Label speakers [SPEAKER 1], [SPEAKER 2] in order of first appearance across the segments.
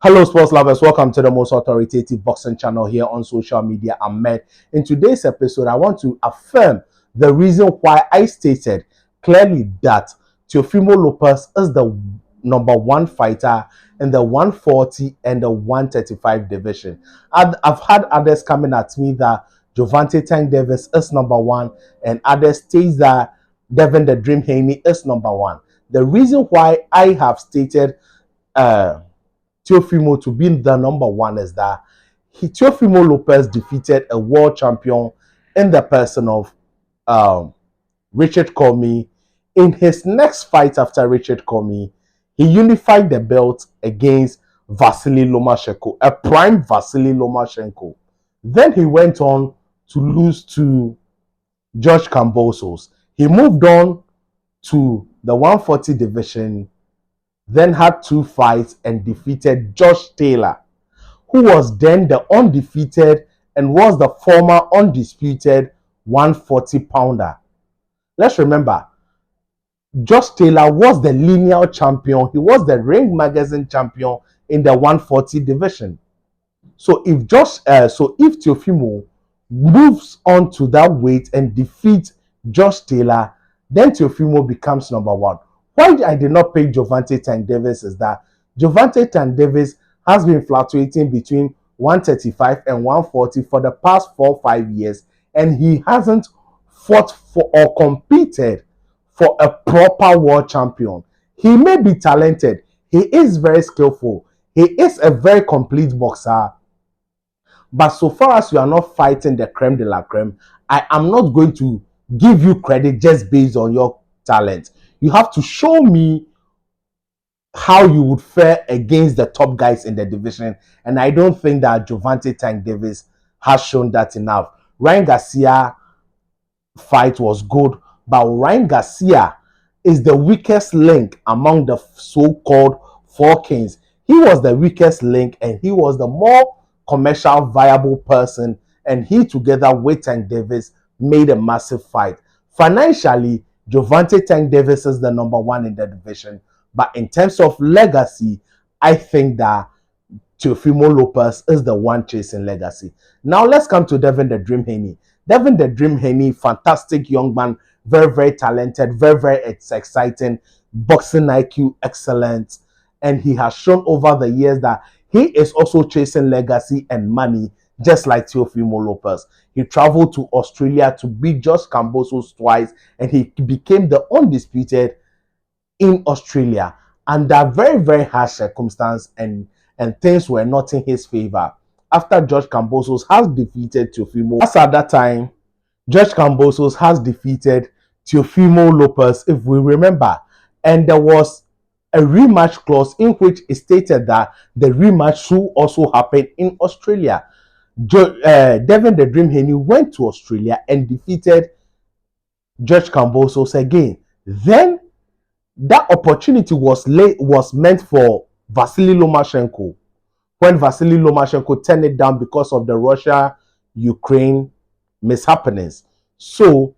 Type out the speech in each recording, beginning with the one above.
[SPEAKER 1] Hello, sports lovers. Welcome to the most authoritative boxing channel here on social media. I'm Med. In today's episode, I want to affirm the reason why I stated clearly that Teofimo Lopez is the number one fighter in the 140 and the 135 division. I've had others coming at me that Gervonta Tank Davis is number one, and others state that Devin the Dream Haney is number one. The reason why I have stated Teofimo to be the number one is that Teofimo Lopez defeated a world champion in the person of Richard Comey. In his next fight after Richard Comey, he unified the belt against Vasily Lomachenko, a prime Vasily Lomachenko. Then he went on to lose to George Kambosos. He moved on to the 140 division, then had two fights and defeated Josh Taylor, who was then the undefeated and was the former undisputed 140-pounder. Let's remember, Josh Taylor was the lineal champion. He was the Ring Magazine champion in the 140 division. So if Teofimo moves on to that weight and defeats Josh Taylor, then Teofimo becomes number one. Why I did not pick Gervonta Tank Davis is that Gervonta Tank Davis has been fluctuating between 135 and 140 for the past 4-5 years, and he hasn't fought for or competed for a proper world champion. He may be talented, he is very skillful, he is a very complete boxer, but so far as you are not fighting the creme de la creme, I am not going to give you credit just based on your talent. You have to show me how you would fare against the top guys in the division. And I don't think that Gervonta Tank Davis has shown that enough. Ryan Garcia fight was good, but Ryan Garcia is the weakest link among the so-called four kings. He was the weakest link and he was the more commercial viable person, and he together with Tank Davis made a massive fight. Financially, Gervonta Tank Davis is the number one in the division, but in terms of legacy, I think that Teofimo Lopez is the one chasing legacy. Now let's come to Devin the Dream Haney. Devin the Dream Haney, fantastic young man, very, very talented, very, very exciting, boxing IQ, excellent, and he has shown over the years that he is also chasing legacy and money, just like Teofimo Lopez. He traveled to Australia to beat George Kambosos twice, and he became the undisputed in Australia under very, very harsh circumstances, and things were not in his favor. After George Kambosos has defeated Teofimo, as at that time, George Kambosos has defeated Teofimo Lopez, if we remember, and there was a rematch clause in which it stated that the rematch should also happen in Australia. Devin the Dream Haney went to Australia and defeated George Kambosos again. Then that opportunity was meant for Vasily Lomachenko when Vasily Lomachenko turned it down because of the Russia-Ukraine mishappenings. So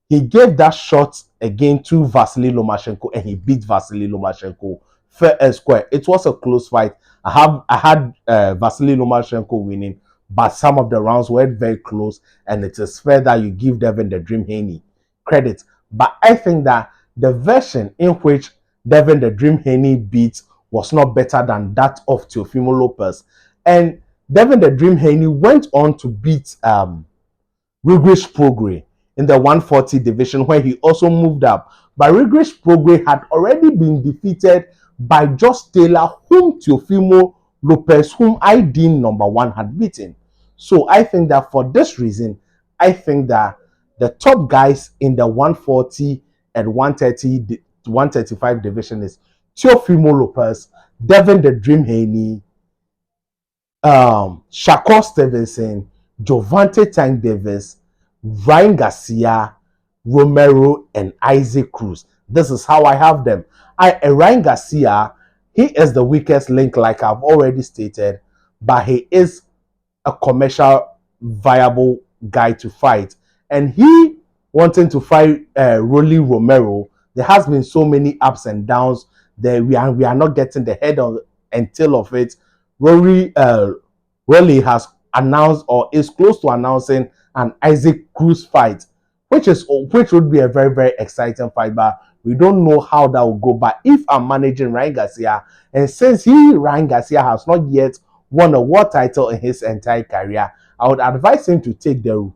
[SPEAKER 1] he gave that shot again to Vasily Lomachenko and he beat Vasily Lomachenko fair and square. It was a close fight. I had Vasily Lomachenko winning, but some of the rounds were very close, and it is fair that you give Devin the Dream Haney credit. But I think that the version in which Devin the Dream Haney beat was not better than that of Teofimo Lopez. And Devin the Dream Haney went on to beat Rigrish Progre in the 140 division, where he also moved up. But Rigrish Progre had already been defeated by Josh Taylor, whom Teofimo Lopez, whom I deem number one, had beaten. So I think that for this reason, I think that the top guys in the 140 and 130, 135 division is Teofimo Lopez, Devin the Dream Haney, Shakur Stevenson, Gervonta Tank Davis, Ryan Garcia, Romero, and Isaac Cruz. This is how I have them. Ryan Garcia, he is the weakest link, like I've already stated, but he is a commercial viable guy to fight. And he wanting to fight Rolly Romero, there has been so many ups and downs that we are not getting the head of and tail of it. Rory Raleigh has announced or is close to announcing an Isaac Cruz fight, which would be a very very exciting fight, but we don't know how that will go. But if I'm managing Ryan Garcia, and since Ryan Garcia has not yet won a world title in his entire career, I would advise him to take the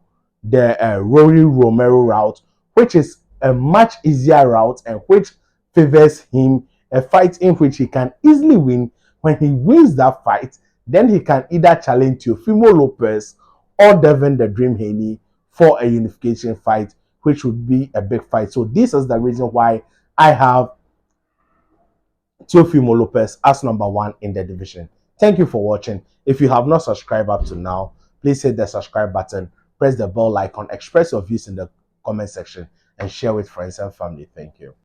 [SPEAKER 1] Rory Romero route, which is a much easier route and which favors him, a fight in which he can easily win. When he wins that fight, then he can either challenge Teofimo Lopez or Devin the Dream Haney for a unification fight, which would be a big fight. So this is the reason why I have Teofimo Lopez as number one in the division. Thank you for watching. If you have not subscribed up to now, please hit the subscribe button, press the bell icon, express your views in the comment section, and share with friends and family. Thank you.